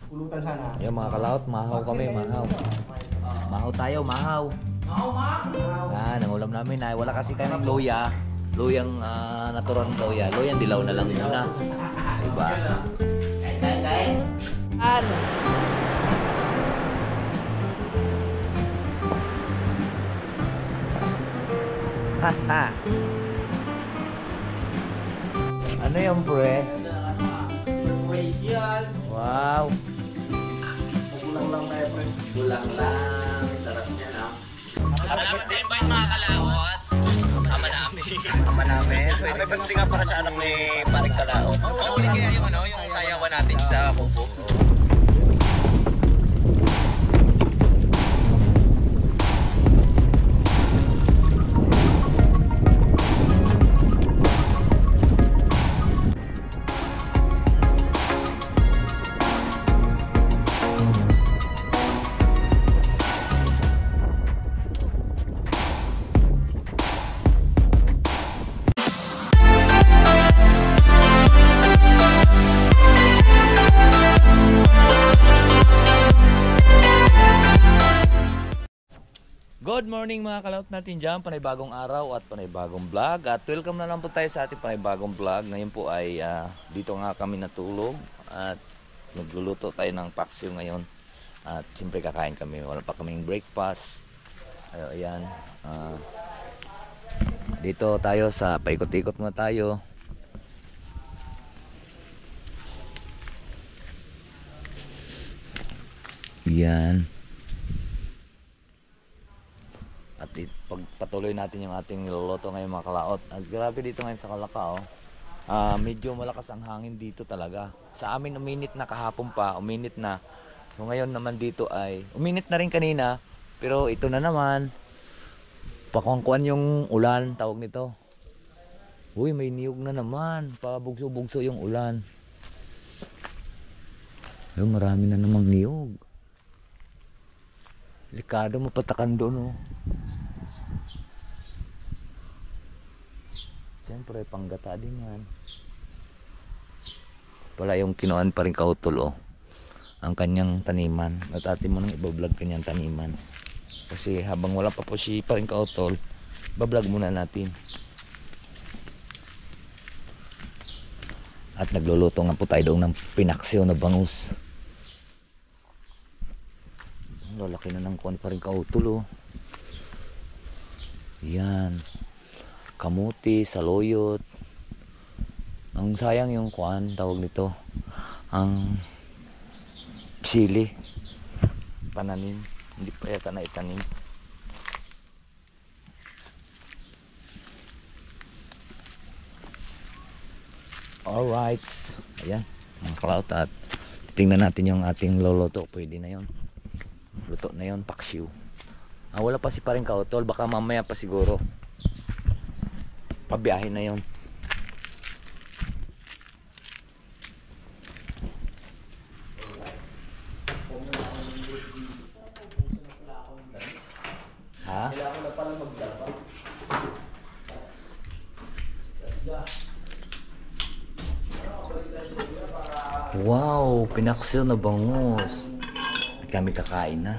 Pulutan sana. Yung mga kalaot, mahaw kami, mahaw. Mahaw tayo, mahaw. Yan, ang ulam namin ay wala kasi kaming luya. Luyang natural luya. Luyang dilaw na lang muna. Diba? Kain. Haha. Ano yung pre? Wow. Kulang lang na eh, pre. Kulang lang. Sarap niya na. Salamat sa invite mga kalawat. Ama namin. Ama namin. May birthday nga para sa anak ni Paring Kalao. Uli kaya yung yung sayawan natin sa kubo. Good morning mga kalaot natin dyan, panibagong araw at panibagong vlog. At welcome na lang po tayo sa ating panibagong vlog. Ngayon po ay dito nga kami natulog at nagluluto tayo ng paksiw ngayon. At siyempre kakain kami, wala pa kaming breakfast. Ayan, dito tayo sa paikot-ikot muna tayo. Yan. At pagpatuloy natin yung ating niluluto ngayon mga kalaot. At grabe dito ngayon sa Calacao. Medyo malakas ang hangin dito talaga. Sa amin uminit na kahapon pa, uminit na. So ngayon naman dito ay uminit na rin kanina, pero ito na naman. Pakuangkuan yung ulan, tawag nito. Uy, may niyog na naman. Pabugso-bugso yung ulan. Yung marami na namang niyog. Likado mapatakan doon, oh. Siyempre, panggata din yan. Wala yung kinuan pa rin kautol, oh. Ang kanyang taniman. At atin mo nang ibablog kanyang taniman. Kasi habang wala pa po si pa rin kautol, bablog muna natin. At nagluluto nga po tayo doon ng pinaksiw na bangus. Lalaki na ng kuwan pa rin kautol, oh. Yan. Kamuti, saluyot. Ang sayang yung kuwan, tawag nito. Ang sili. Pananim. Hindi pa yata na itanim. Alright. Ayan. Mga kalaot at titingnan natin yung ating loloto. Pwede na yon. Luto na yon, paksiw. Wala pa si paring kautol, baka mamaya pa siguro. Pabiyahin na yon. Ha? Kailangan na pala magdapa. Wow, pinaksiw na bangus. Kami kakain na.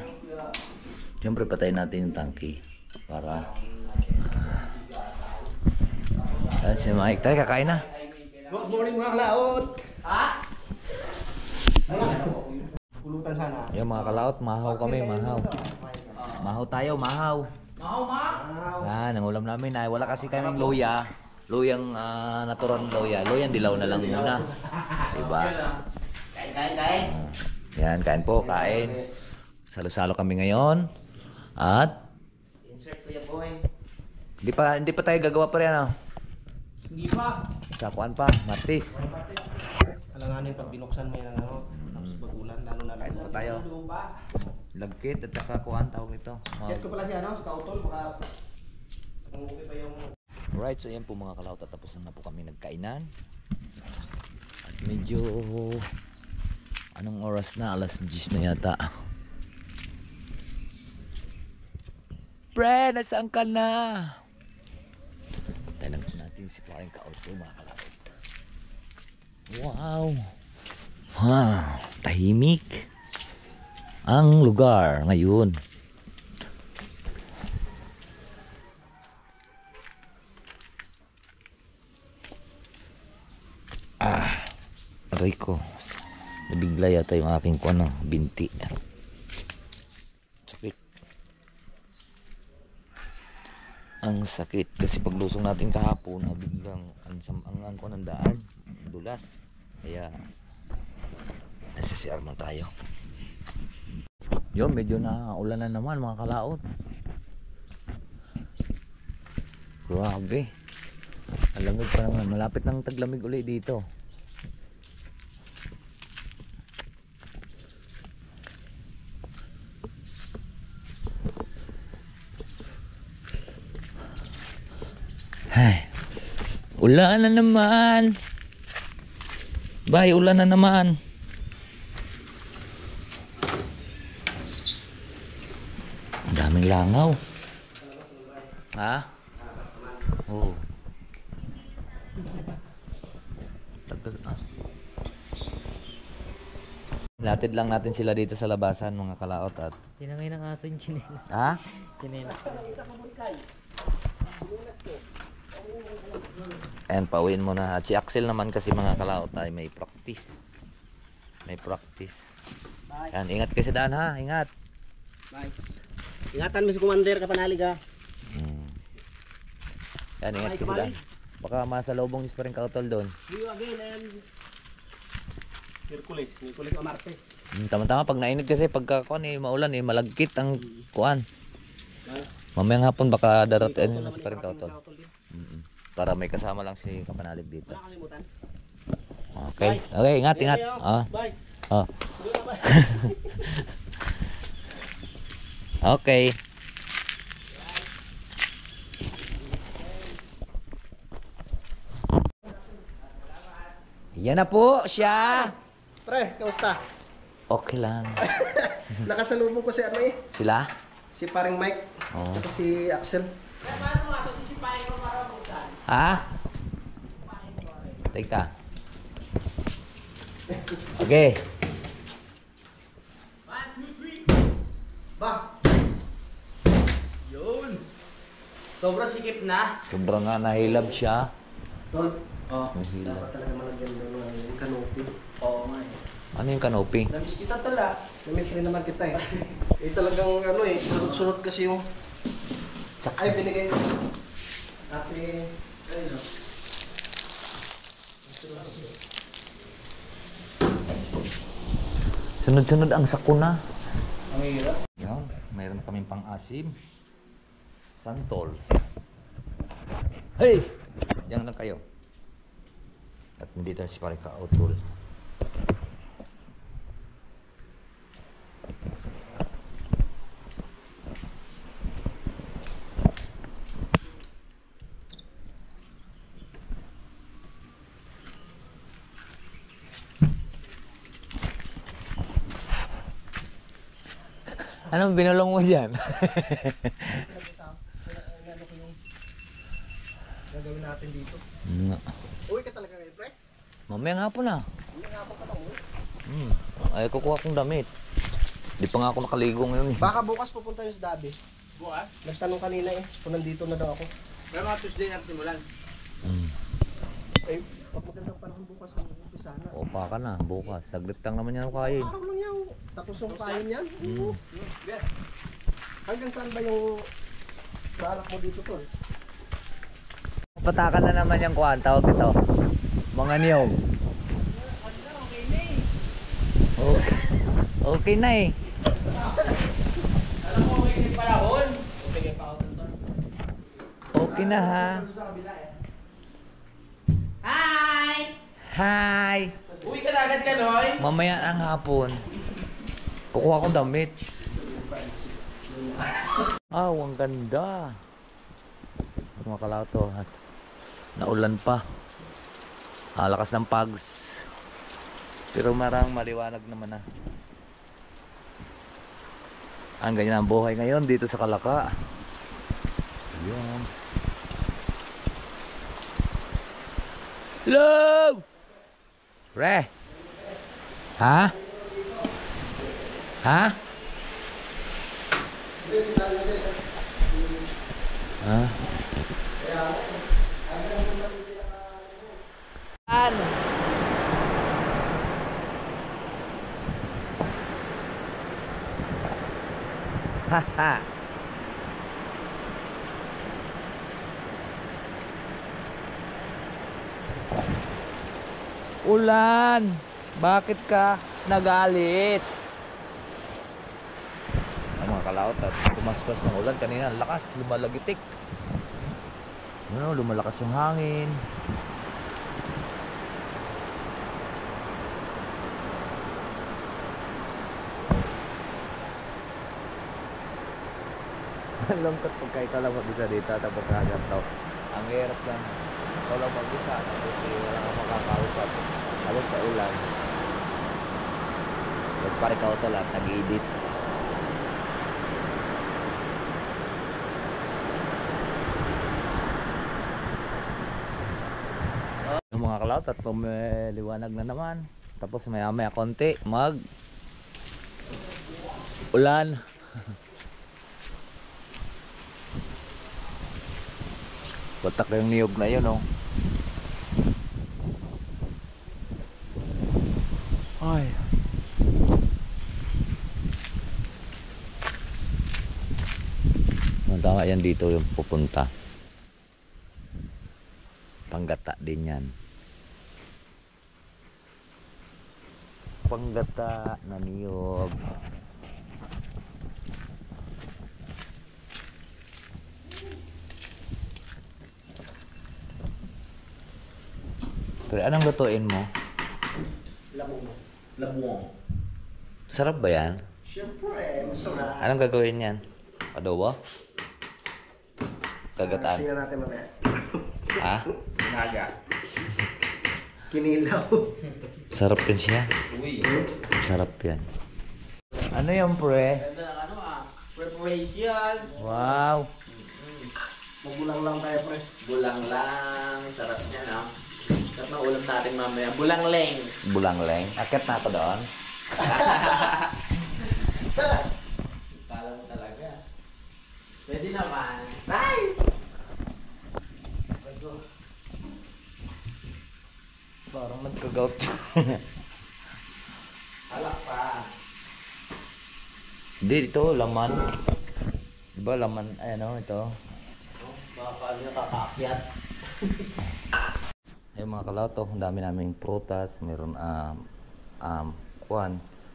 Siyempre patayin natin yung tangki para si Mike tayo kakain na. Good morning mga kalaot. Pulutan sana. Yung mga kalaot, mahaw kami, mahaw. Mahaw tayo, mahaw. Yan, ang ulam namin ay wala kasi kaming luya. Luyang natural luya. Luyang dilaw na lang muna. Diba? Kain. Yan, kain po, kain. Salo-salo kami ngayon. At Insert ko yung boy. hindi pa tayo gagawa pa rin, ano? Hindi pa. Sakuan pa, Martis. Alanganin pag binuksan mo yung ano, tapos bagulan, lalo na Kain po tayo. Lagkit at saka kuhan, tawag ito. Chat ko pala si ano, si Kautol, baka nangupi pa yung... Alright, so yan po mga kalaot, tapos na po kami nagkainan. At medyo anong oras na? Alas 10 na yata. Pre, nasaan ka na? Talang natin si paring kautol mga kalaot. Wow. Ha. Tahimik ang lugar ngayon. Aray ko. Nabigla yata yung aking binti. Sakit. Ang sakit kasi paglusong natin kahapon, biglang ang ng daan, dulas. Kaya nasa CR mo tayo. Yun, medyo naulan na naman mga kalaot. Grabe. Ang lamig pa naman. Malapit ng taglamig ulit dito. Ay, ulan na naman. Bay, ulan na naman. Ang daming langaw. Ha? Oo. Tagal na. Latid lang natin sila dito sa labasan mga kalaot at Tinangay ng aso yung chinela. ha? Chinela. Ayan, pauwiin mo na. At si Axel naman kasi mga kalaot ay may practice. May practice. Ayan, ingat kayo sa daan ha. Ingat. Bye. Ingatan mo si Commander kapanalig ha. Ayan, ingat kayo sa daan. Baka masalubong niyo pa rin kautol doon. See you again and Miyerkules o Martes. Tama-tama pag nainit kasi pagka kuan maulan malagkit ang kuan. Mamayang hapon baka darating na si pa rin kautol. Para may kasama lang si kapanalig dito. Nakalimutan. Okay. Okay, ingat, ingat. Bye. Okay. Yan na po siya. Pre, kamusta? Okay lang. Nakasalubong ko si Sila? si paring Mike, Oo. at si Axel. Ha? Teka. Okay. Ba? Yun. Sobrang sikip na. Sobrang nga nahilab siya. Tol, Nahilab. dapat talaga malagyan ng canopy. Oo nga eh. Ano yung canopy? Namiss kita tala. Namiss rin naman kita eh. Talagang sunod-sunod kasi yung ay binigay ko. Ate, Sunod-sunod ang sakuna. ang hirap. Yan, mayroon kaming pang-asim. Santol. Hey! Diyan lang kayo. At nandito si Pare Kautol. Anong binulong mo dyan? Gagawin natin dito. Nga. Uwi ka talaga ngayon, pre? Mamayang hapon na. Hindi nga pa lang uwi. Ay, kukuha kong damit. Di pa nga ako nakaligo ngayon. Baka bukas pupunta yung sa daddy. Bukas? Nagtanong kanina kung nandito na daw ako. Pero mga Tuesday natin simulan. Eh, pag magandang panahon bukas ang umpisa na. Opa ka na, bukas. Saglit lang naman yan ang kain. Araw lang yan. Tapos yung kain yan. Hanggang saan ba yung balak mo dito, tol? Patakan na naman yung kuhan, tawag ito. Mga niyog. Okay. Okay na eh. Alam mo, may isip palahon. Okay pa ako tol. Okay na ha. Hi! Hi! Uwi ka na agad ka, Noy? Mamaya ang hapon. Kukuha kong damit. Ang ganda. Mga kalauto at naulan pa. Lakas ng pags. Pero marang maliwanag naman na. Ang ganyan ang buhay ngayon dito sa Kalaka. Ayan. Hello! Pre! Ha? Ha? Hindi, sinabi ko sa'yo. Ha? Kaya ako, ang ganda ko sa video na... Ano? Haha. Ulan, bakit ka nagalit? Ang mga kalaot at tumaspas ng ulan kanina, ang lakas, lumalagitik. Ano, lumalakas yung hangin. Ang lungkot pagka ikaw lang mag-isa dito tapos haganto. Ang hirap lang. Ikaw lang mag-isa tapos wala kang makakausap. Halos na ulan. Tapos pare ikaw ito lang, nag-edit. Yung mga kalaot at liwanag na naman. Tapos maya maya konti mag ulan. Batak yung niyog na yun, oh. Ay. Tama yan dito yung pupunta. Panggata din yan. Panggata na niyog. Pero anong lutuin mo? Labong. Labuong. Sarap ba yan? Siyempre, masarap. Anong gagawin yan? Adobo? Gagataan? Tingnan natin mamaya. Ha? Naga. Kinilaw. Sarap yan siya. Uy. Sarap yan. Ano yan, pre? Ganda ng ano preparation. Wow. Magulang lang tayo, pre. Bulang lang. Sarap niya, no? Sarap na ulam natin mamaya. Bulang leng. Bulangleng. Akit na ako doon. Kala mo talaga. Pwede naman. Bye! Parang nagkagaot. Alak pa. Hindi, ito, laman. Diba, laman, ano, ito. Baka paano nakakaakyat. Ay mga kalato, ang dami naming prutas, mayroon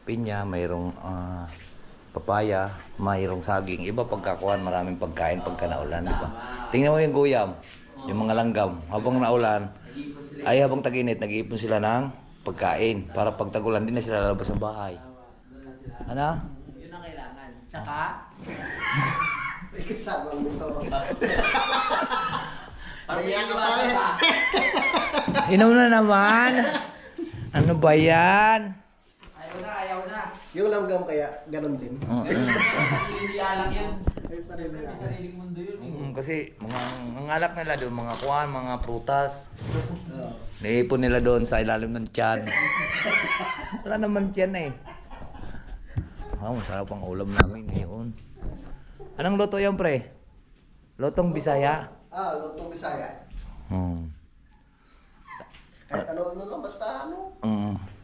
pinya, mayroong papaya, mayroong saging. Iba pagkakuan, maraming pagkain pagka naulan, diba? Tingnan mo yung guyam, yung mga langgam, habang naulan, ay habang tag-init, nag-iipon sila ng pagkain para pag tag-ulan, hindi na sila lalabas ng bahay. Ano? Yun ang kailangan. Tsaka, May kasama mo ito. parang Kaya hindi ka masa pa. Inom na naman! Ano ba yan? Ayaw na. Yung langgam kaya, ganun din. Hindi alak yun. Ay, sarili May lang. sariling mundo yun. Kasi mga alak nila doon, mga kuwan, mga prutas. Oo. Naipon nila doon sa ilalim ng tiyan. Wala naman tiyan eh. Masarap ang ulam namin ngayon. Anong luto yan, pre? Lutong Bisaya? Lutong Bisaya. Hmm. Kahit ano lang, basta ano.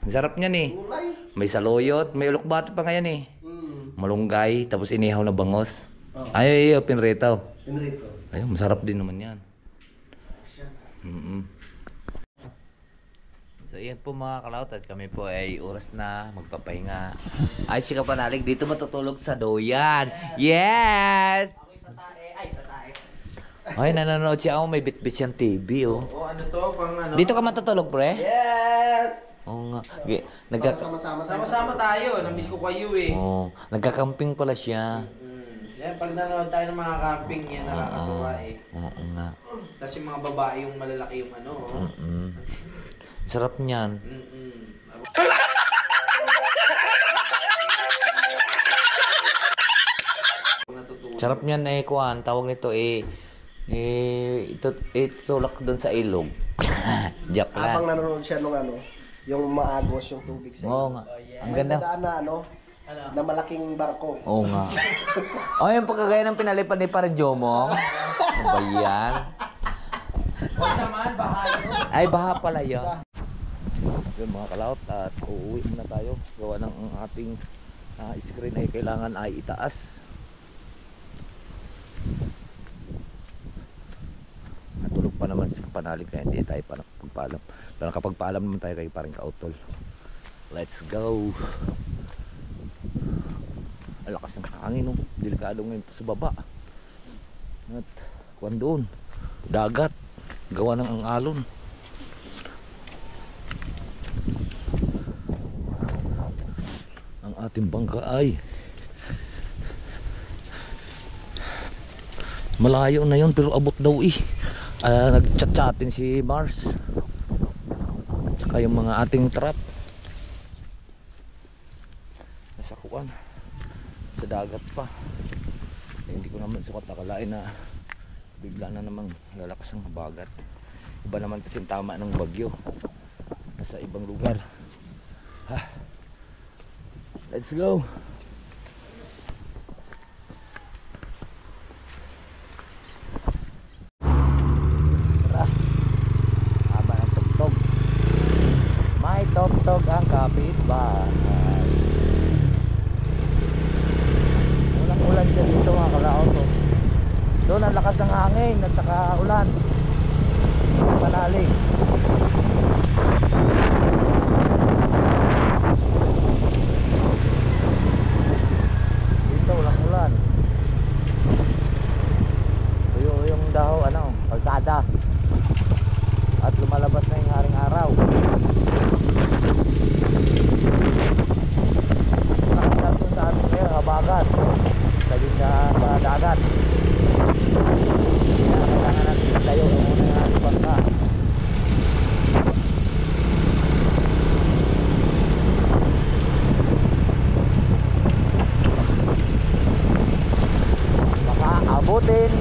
Sarap niyan eh. Gulay. May saluyot, may ulokbate pa ngayon eh. Malunggay, tapos inihaw na bangos. Ay, pinrito. Pinrito. Ayun, masarap din naman yan. So yan po mga kalaot at kami po ay oras na magpapahinga. Ay si Kapanalig dito matutulog sa doyan. Yes! Ay nanonood siya. May bit-bit siyang TV oh. Ano to? Pang ano? Dito ka matutulog pre? Yes! Oo nga. Sama-sama tayo. Sama-sama tayo. Namiss ko kayo eh. Nagkakamping pala siya. Yan, pag nanonood tayo ng mga camping yan, nakakatuwa eh. Oo nga. Tapos yung mga babae yung malalaki yung ano. Sarap niyan. Sarap niyan eh kuan, tawag nito itulak doon sa ilog. Joke Habang lang. nanonood siya nung ano, yung maagos yung tubig sa Oo nga. Ang ganda. May dadaan na ano, na malaking barko. Oo nga. O, yung pagkagaya ng pinalipad ni Parang Jomong. Ano ba yan? Huwag naman, baha yun. Ay, baha pala yan. Yun mga kalaot, at uuwi na tayo. Gawa ng ang ating screen ay kailangan ay itaas. Natulog pa naman si Kapanalig kaya hindi tayo pa nakapagpaalam. Pero nakapagpaalam naman tayo kay Paring Kautol. Let's go! Ang lakas ng hangin, no? Delikado ngayon sa baba. At kuwan doon, dagat, gawa ng ang alon. Ang ating bangka ay malayo na yun pero abot daw nagchat-chatin si Mars at saka yung mga ating trap nasa kuwan sa dagat pa. Hindi ko naman sukat akalain na bigla na namang lalakas ang habagat. Iba naman kasi tama ng bagyo nasa ibang lugar. Let's go. Tara. Haba ng tugtog. May tugtog ang kapitbahay. Ulan dyan dito mga kalaot. Doon ang lakas ng hangin at saka ulan. Panalig. Dito walang ulan. Tuyo yung daw kalsada. At lumalabas na yung haring araw. Nakasal dun sa ating ngayon, habagat. Saging sa dagat. Kaya kailangan natin tayo muna yung ating bangka. Baka abutin.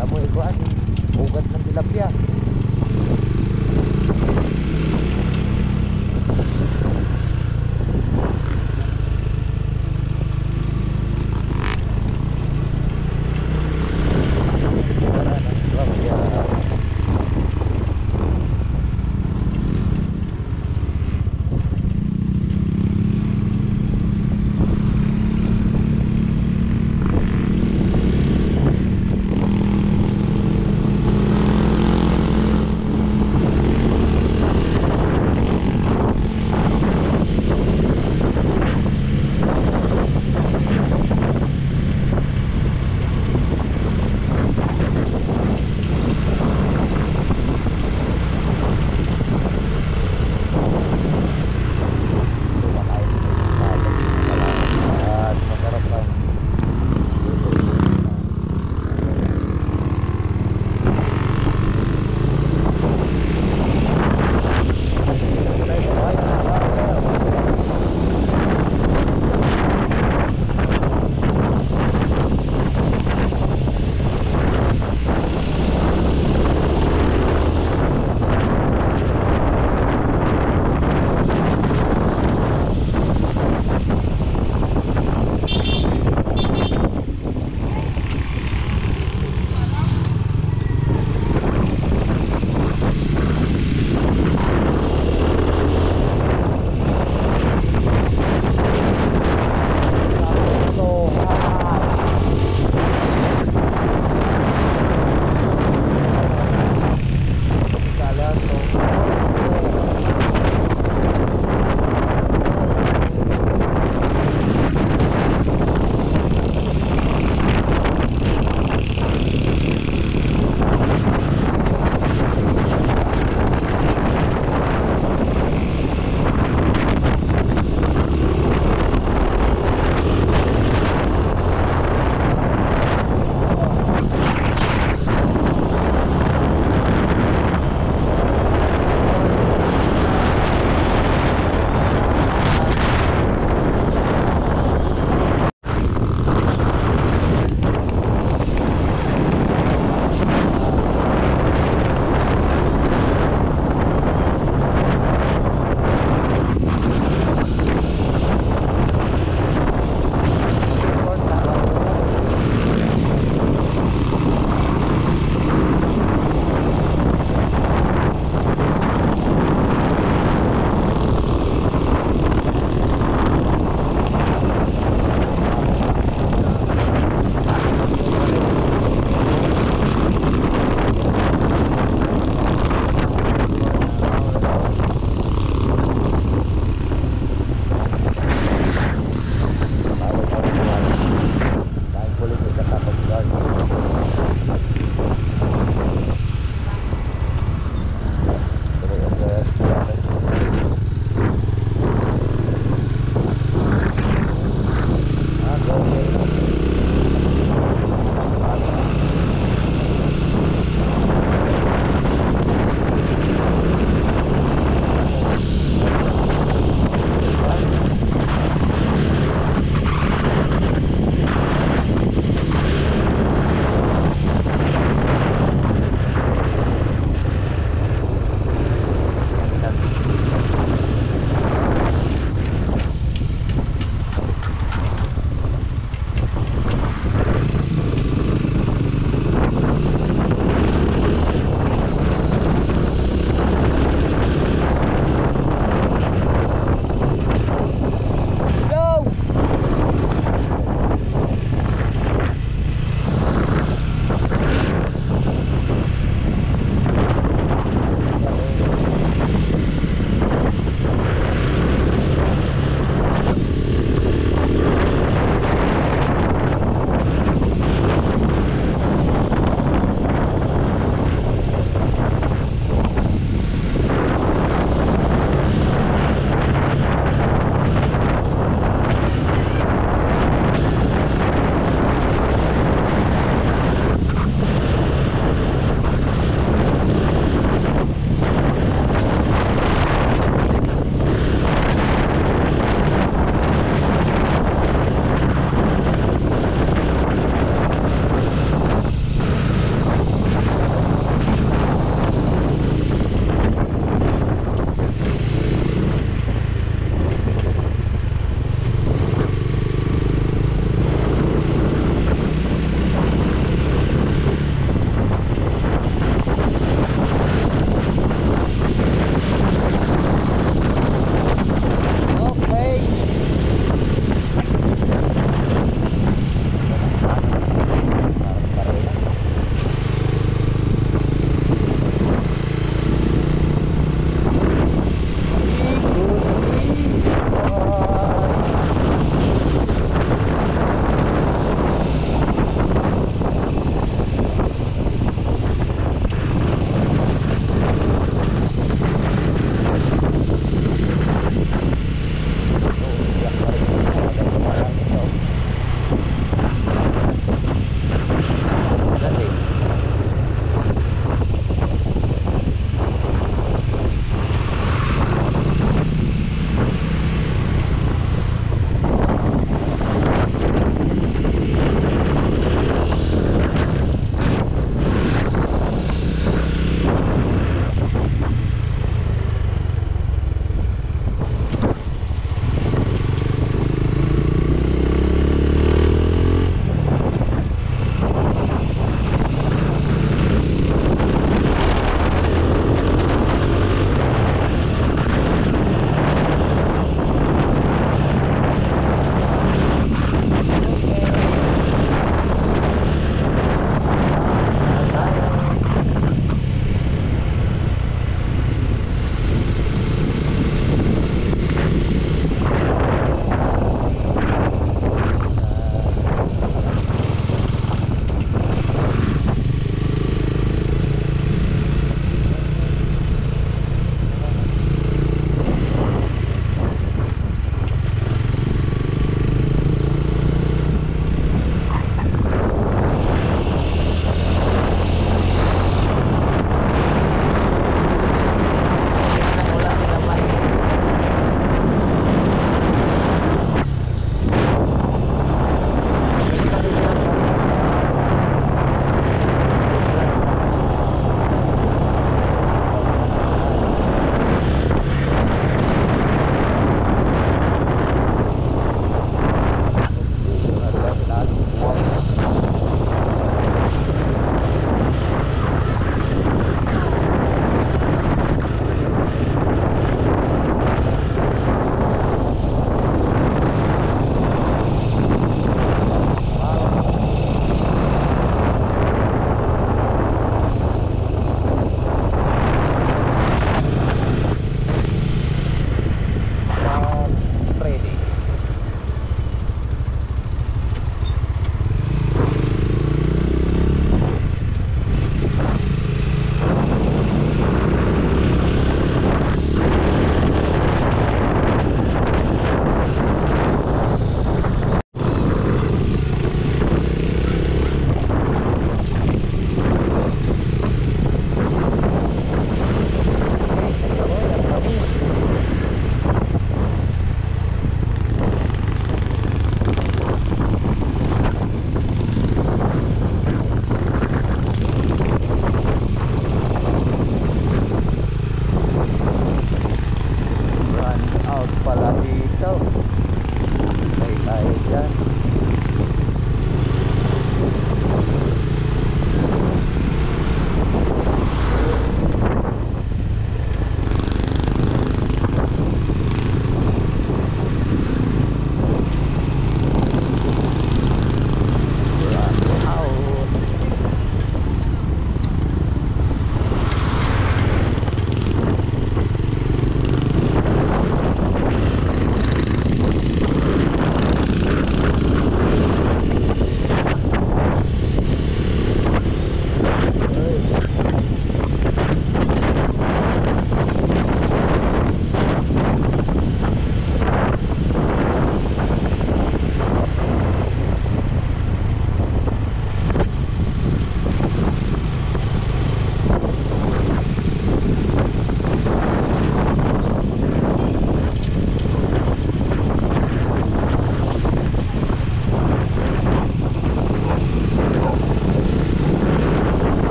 Kala mo ikuan, ugat ng tilapia.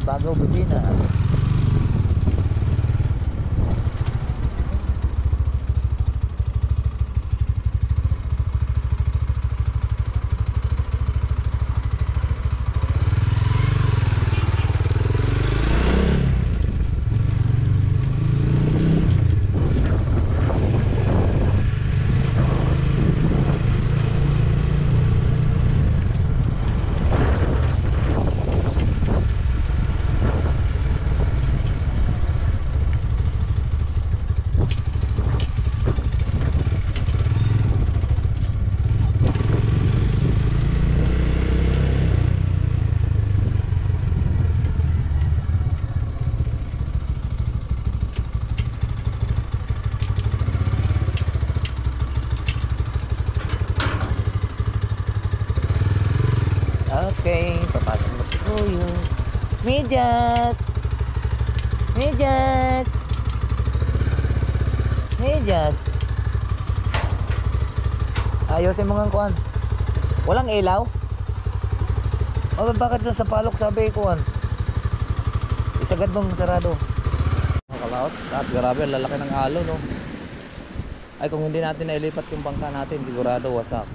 bago busina. Okay, papasok na si Kuya. Medyas! Medyas! Medyas! Ayosin mo nga kuan. Walang ilaw? O bakit dyan sa palok sabi kuan? Isagad mong sarado. Nakalaot. At grabe, ang lalaki ng alo, no? Ay, kung hindi natin nailipat yung bangka natin, sigurado wasak.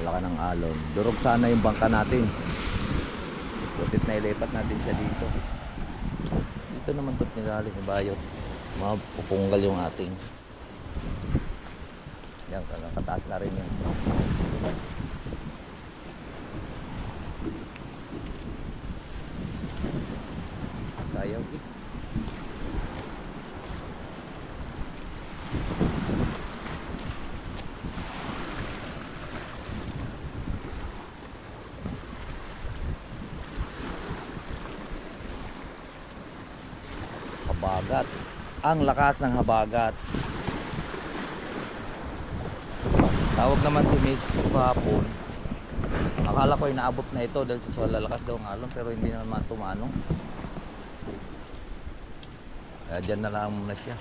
Wala ka ng alon. Durog sana yung bangka natin. Butit na ilipat natin siya dito. Dito naman ba't nilalim yung bayot. Mapupunggal yung ating. Yan, kataas na rin yun. Sayang eh. Habagat. Ang lakas ng habagat. Tawag naman si Miss kahapon. Akala ko inaabot na ito dahil sa lalakas daw ng alon, pero hindi naman tumano. Kaya dyan na lang muna siya.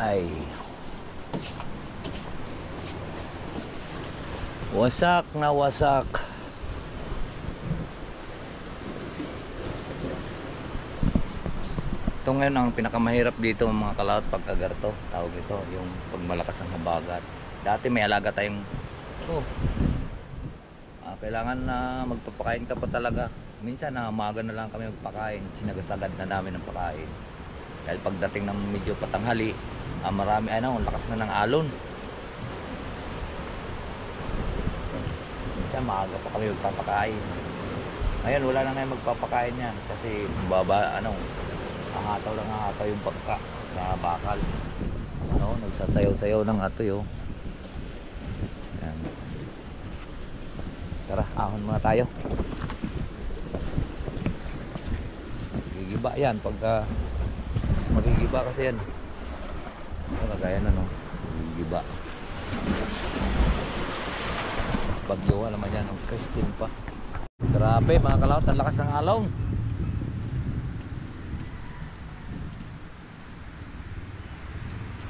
Ay. Wasak na wasak. Ito ngayon ang pinakamahirap dito mga kalaot pagkagarto. Tawag ito yung pagmalakas ang habagat. Dati may alaga tayong kailangan na magpapakain ka pa talaga. Minsan na umaga na lang kami magpakain. Sinagasagad na namin ang pakain. Dahil pagdating ng medyo patanghali, marami ang lakas na ng alon. Minsan maaga pa kami magpapakain. Ngayon wala na ngayon magpapakain yan kasi hataw lang hataw yung bangka sa bakal. Nagsasayaw-sayaw ng atoy. Ayan. Tara, ahon muna tayo. Gigiba yan pagka magigiba kasi yan. Kagaya na gigiba. Bagyo naman yan, Christine pa. Grabe mga kalaot, ang lakas ng alon.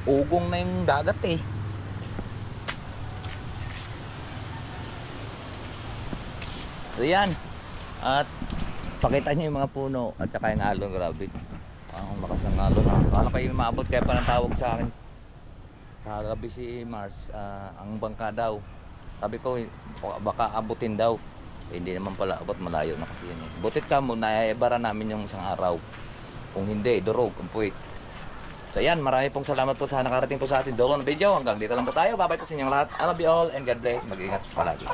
Ugong na yung dagat eh. So yan. At pakita nyo yung mga puno at saka yung alon. Grabe. Ang lakas ng alon. Akala kayo maabot kaya parang tawag sa akin. Kagabi si Mars, ang bangka daw. Sabi ko baka abutin daw. Hindi naman pala abot, malayo na kasi yun eh. Butit ka mo, naibara namin yung isang araw. Kung hindi, durog, kumpuit. So yan, marami pong salamat po sa nakarating po sa ating dulo ng video. Hanggang dito lang po tayo. Bye bye po sa inyong lahat. I love you all and God bless. Mag-ingat palagi.